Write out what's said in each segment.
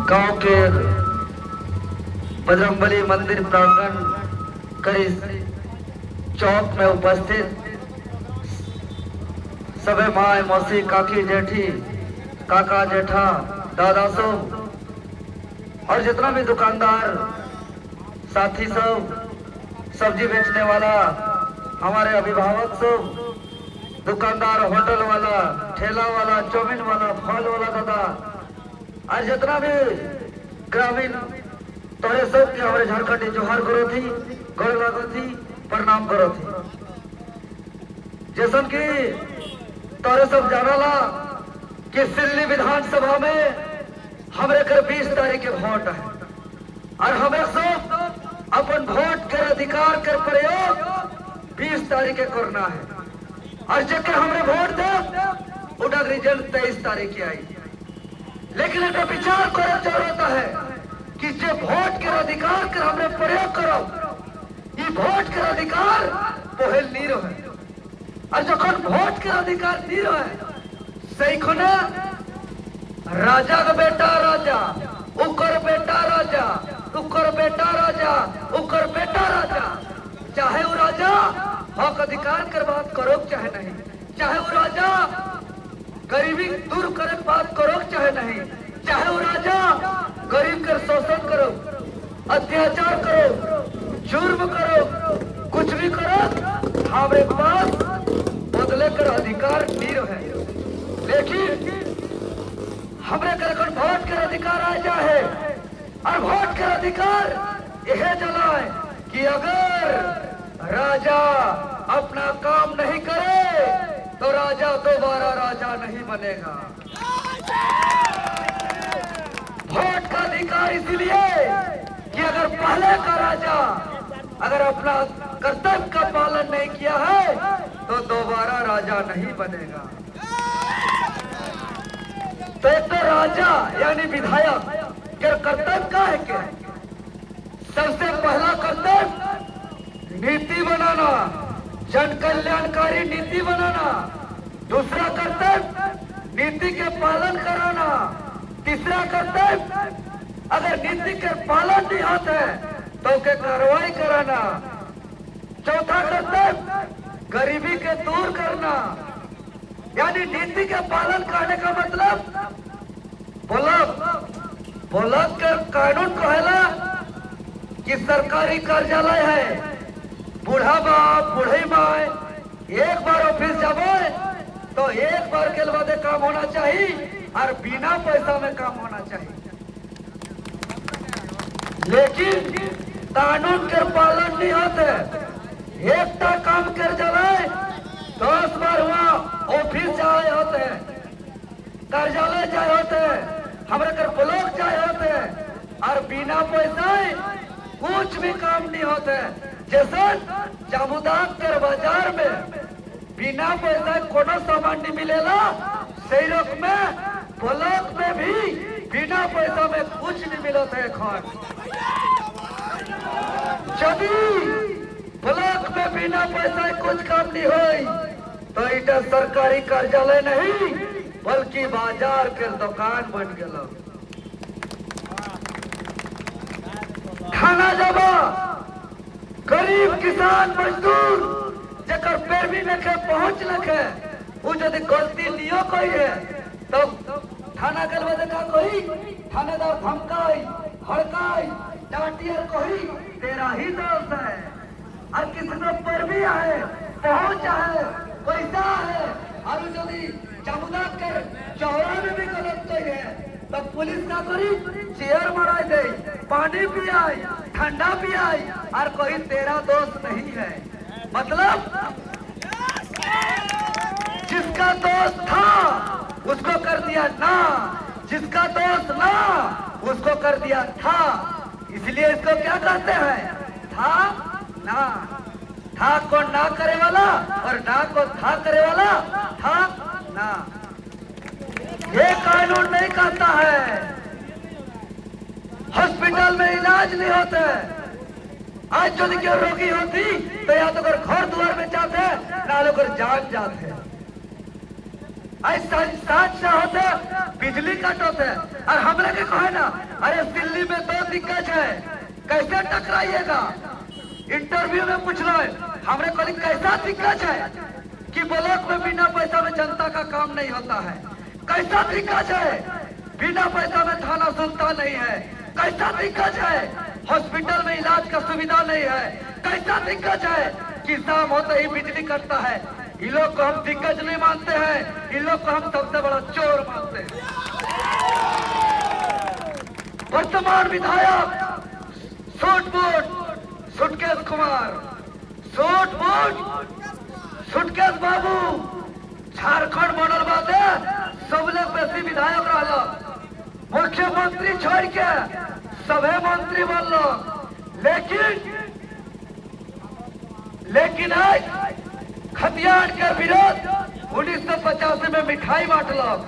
गांव के बजरंगबली मंदिर प्रांगण करीब चौक में उपस्थित सभी माए मौसी काकी जेठी काका जेठा दादा सब और जितना भी दुकानदार साथी सब, सब्जी बेचने वाला, हमारे अभिभावक सब, दुकानदार, होटल वाला, ठेला वाला, चौमिन वाला, फल वाला दादा और जितना भी ग्रामीण तोरे सब के हमारे झारखंडी जोहार करो थी, गोड़ लागो थी, प्रणाम करो थी। जैसन की तोरे सब जानला कि सिल्ली विधानसभा में हमारे कर 20 तारीख के वोट है और हमें सब अपन वोट के अधिकार कर प्रयोग 20 तारीख के करना है और जब हमने वोट दे उधर रिजल्ट 23 तारीख की आई। लेकिन एक विचार करे जरूरत है कि जो वोट के अधिकार कर हमने प्रयोग करो, ये वोट के अधिकार पहल नीरो है और जखन वोट के अधिकार नीरो है सही खुना राजा का बेटा राजा, उकर बेटा राजा, उकर बेटा राजा, उकर बेटा राजा, चाहे वो राजा हक अधिकार कर बात करो चाहे नहीं, चाहे वो राजा गरीबी दूर करे बात करो चाहे नहीं, चाहे वो राजा गरीब कर शोषण करो, अत्याचार करो, जुर्म करो, कुछ भी करो, हमारे पास बदले कर अधिकार नीर है। लेकिन हमरे कर वोट के अधिकार आ जाए और वोट के अधिकार यह जलाए कि अगर राजा अपना काम नहीं करे तो राजा दोबारा राजा नहीं बनेगा। वोट का अधिकार इसलिए कि अगर पहले का राजा अगर अपना कर्तव्य का पालन नहीं किया है तो दोबारा राजा नहीं बनेगा। तो एक तो राजा यानी विधायक के कर्तव्य का है क्या? सबसे पहला कर्तव्य नीति बनाना, जन कल्याणकारी नीति बनाना। दूसरा कर्तव्य नीति के पालन कराना। तीसरा कर्तव्य अगर नीति के पालन नहीं होते तो के कार्रवाई कराना। चौथा कर्तव्य गरीबी के दूर करना। यानी नीति के पालन करने का मतलब बोलक कर कानून कहेला कि सरकारी कार्यालय है, बूढ़ा बाप बूढ़ी माए एक बार ऑफिस जाबे तो एक बार के बाद काम होना चाहिए और बिना पैसा में काम होना चाहिए। लेकिन कानून के पालन नहीं होते, एक काम कर जाए 10 बार वहाँ ऑफिस जाए होते, कार्यालय जाए होते, हमारे घर ब्लॉक जाए होते और बिना पैसा कुछ भी काम नहीं होते। जैसे जामुदाक कर बाजार में बिना पैसा कोनो सामान नहीं मिलेला, सही रोक में ब्लॉक में भी बिना पैसा में कुछ नहीं मिलता है। खान यदि ब्लॉक में बिना पैसा कुछ काम नहीं हो तो इटा सरकारी कार्यालय नहीं बल्कि बाजार के दुकान बन गया। खाना जबा गरीब किसान मजदूर जकर पैर भी नखे पहुंच लखे वो यदि गलती लियो कोई है तो थाना गलवा देखा कोई थानेदार धमकाई हड़काई डांटियर कोई तेरा ही दोस्त है और किसी को पैर भी है पहुंच है पैसा है और यदि जमुना कर चौरा में भी गलत कोई है तो पुलिस का करी चेयर मरा दे, पानी पियाई, ठंडा पियाई और कोई तेरा दोस्त नहीं है। मतलब जिसका दोस्त था उसको कर दिया ना, जिसका दोस्त ना उसको कर दिया था। इसलिए इसको क्या कहते हैं? था ना। था को ना करे वाला और ना को था करे वाला था ना। ये कानून नहीं कहता है हॉस्पिटल में इलाज नहीं होता है। आज यदि कोई रोगी होती तो या तो घर द्वार में जाते ना लोग जान जाते। आज साथ होते बिजली कट होते और हम हमरा के कहे ना, अरे दिल्ली में 2 दिग्गज है, कैसे टकराइएगा? इंटरव्यू में पूछ रहे हमरे को कैसा दिग्गज है कि ब्लॉक में बिना पैसा में जनता का काम नहीं होता है? कैसा दिग्गज है बिना पैसा में थाना सुनता नहीं है? कैसा दिग्गज है हॉस्पिटल में इलाज का सुविधा नहीं है? कैसा दिग्गज है कि शाम होते ही बिजली कटता है? इन लोग को हम दिग्गज नहीं मानते हैं, इन लोग को हम सबसे बड़ा चोर मानते हैं। वर्तमान विधायक suit boot suitcase Kumar, suit boot suitcase बाबू झारखंड बनल बाते सबले बेसी विधायक रहल, मुख्यमंत्री छोड़ के सभे मंत्री बनल, लेकिन आज खतियान के विरोध 1985 में मिठाई बांटलक,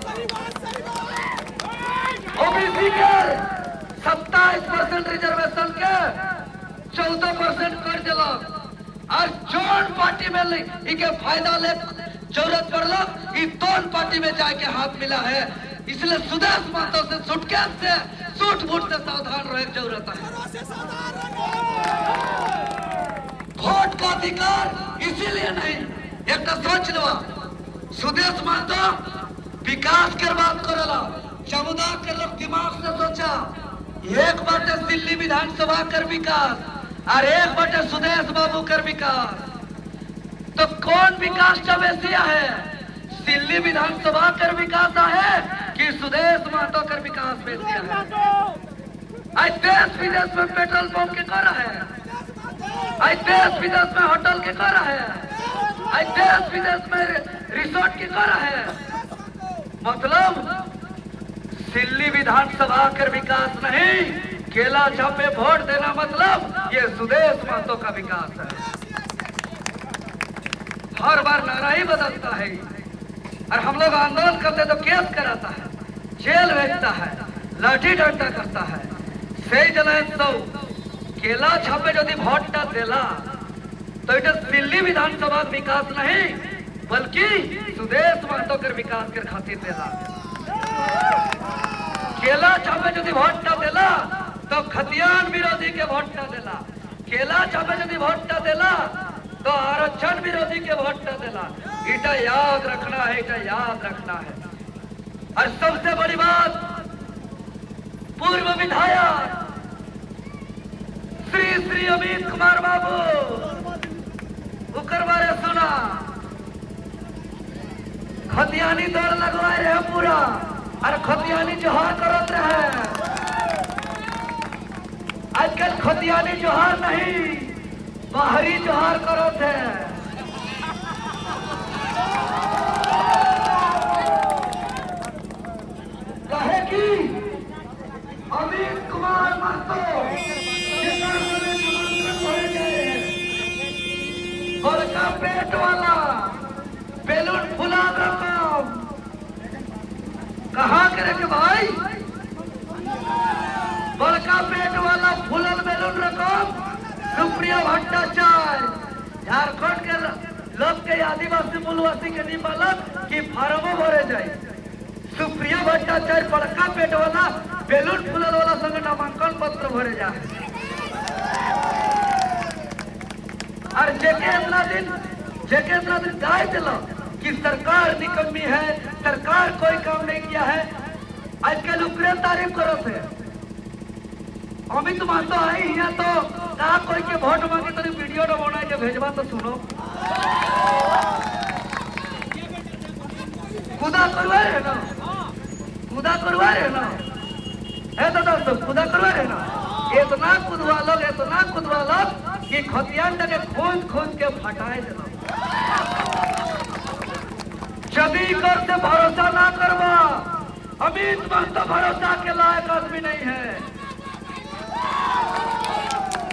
ओबीसी के 27% रिजर्वेशन के 14% कर दिलक, और जौन पार्टी में इके फायदा ले जरूरत पड़लक ई दोन पार्टी में जाके हाथ मिला है। इसलिए सुदेश महतो से सुटकेश से सूट बूट से सावधान रहे जरूरत है। वोट का अधिकार इसीलिए नहीं, एक तो सोच लो सुदेश महतो विकास के बात करेला, समुदाय के लोग दिमाग से सोचा एक बाटे दिल्ली विधानसभा कर विकास और एक बाटे सुदेश बाबू कर विकास, तो कौन विकास बेसिया है? दिल्ली विधानसभा कर विकास है कि सुदेश महतो कर विकास बेसिया है? आज देश विदेश में पेट्रोल पंप के कर है, आज देश विदेश में होटल के कर है, आज देश विदेश में रिसोर्ट के कर है। मतलब दिल्ली विधानसभा कर विकास नहीं, केला छापे वोट देना मतलब ये सुदेश महतो का विकास है। हर बार नारा ही बदलता है, और हम लोग आंदोलन करते तो केस कराता है, जेल भेजता है, लाठी डंडा करता है। सही जलाएं तो केला छापे यदि वोट देला तो इट दिल्ली विधानसभा विकास नहीं बल्कि सुदेश महतो कर विकास के खातिर देला। केला छापे यदि वोट देला तो खतियान विरोधी के वोट देला, केला छापे यदि वोट देला तो आरक्षण विरोधी के वोट देला। इटा याद रखना है, इटा याद रखना है। और सबसे बड़ी बात, पूर्व विधायक श्री अमित कुमार बाबू उकर बारे सुना, खतियानी दौड़ लगवाए रहे पूरा और खतियानी जोहार करत रहे। आजकल खतियानी जोहार नहीं बाहरी जोहार करत है। कहे कि अमित कुमार महतो बड़का पेट वाला बेलून फुला रकम कहा करे कि भाई बड़का पेट वाला फुलल बेलून रकम सुप्रिया भट्टाचार्य झारखंड के लोग के आदिवासी मूलवासी के निपालक की फार्मो भरे जाए। सुप्रिया भट्टाचार्य बड़का पेट वाला बेलून फुलल वाला संग नामांकन पत्र भरे जाए। और जेके इतना दिन गाय दिला कि सरकार निकम्मी है, सरकार कोई काम नहीं किया है, आजकल ऊपरे तारीफ करो थे। अमित महतो आई है तो कहा कोई के वोट मांगे तो वीडियो न बनाए के भेजवा तो सुनो, खुदा करवा रहे ना, खुदा करवा रहे ना, है तो दोस्तों खुदा करवा रहे ना। इतना कुदवा लोग कि खतियान के खोद के फटाए देना। जदी कर से भरोसा ना करवा, अमित महतो भरोसा के लायक आदमी नहीं है।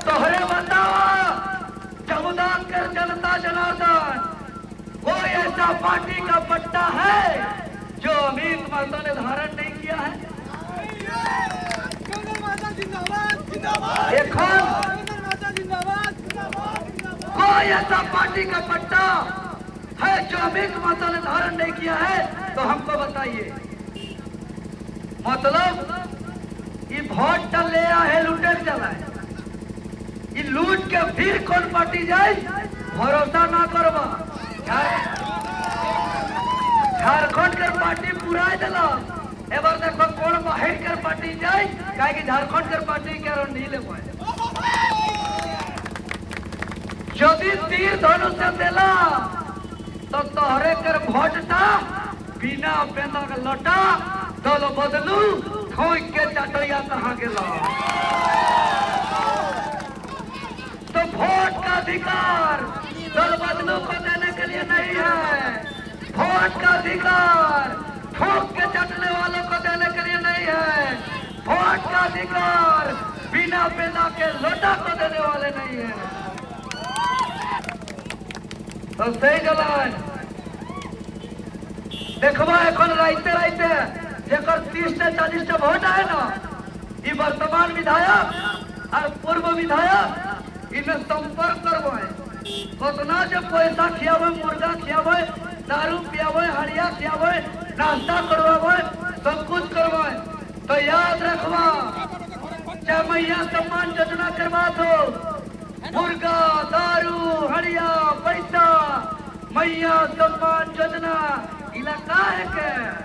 तोहरे बतावा समुदाय के जनता जनार्दन कोई ऐसा पार्टी का पट्टा है जो अमित महतो ने धारण नहीं किया है? कोई ऐसा पार्टी का पट्टा है जो अमित महतो ने धारण नहीं किया है? तो हमको बताइए। मतलब लूटे चला ये लूट के फिर कौन पार्टी जाए भरोसा ना करवा झारखंड के पार्टी पूरा दिला एबार देखो कौन बाहर कर पार्टी जाए काहे कि झारखंड के पार्टी के नहीं ले पाए यदि तीर धनुष से देला तो तोहरे कर भोटता बिना पेना के लटा दल बदलू ठोक के चटैया कहाँ गेला तो वोट का अधिकार दल बदलू को देने के लिए नहीं है वोट का अधिकार ठोक के चटने वालों को देने के लिए नहीं है वोट का अधिकार बिना पेना के लोटा को देने वाले नहीं है तो सही जलान देखवा एखन रहते जेकर 30 से 40 वोट है ना ये वर्तमान विधायक और पूर्व विधायक इन्हें संपर्क करवाए उतना जब पैसा खियावे मुर्गा खियावे दारू पियावे हड़िया खियावे नाश्ता करवावे सब कुछ करवाए तो याद रखवा चाहे मैया सम्मान योजना करवा दो मुर्गा दारू हड़िया पैसा मैया सम्मान योजना इलाका है के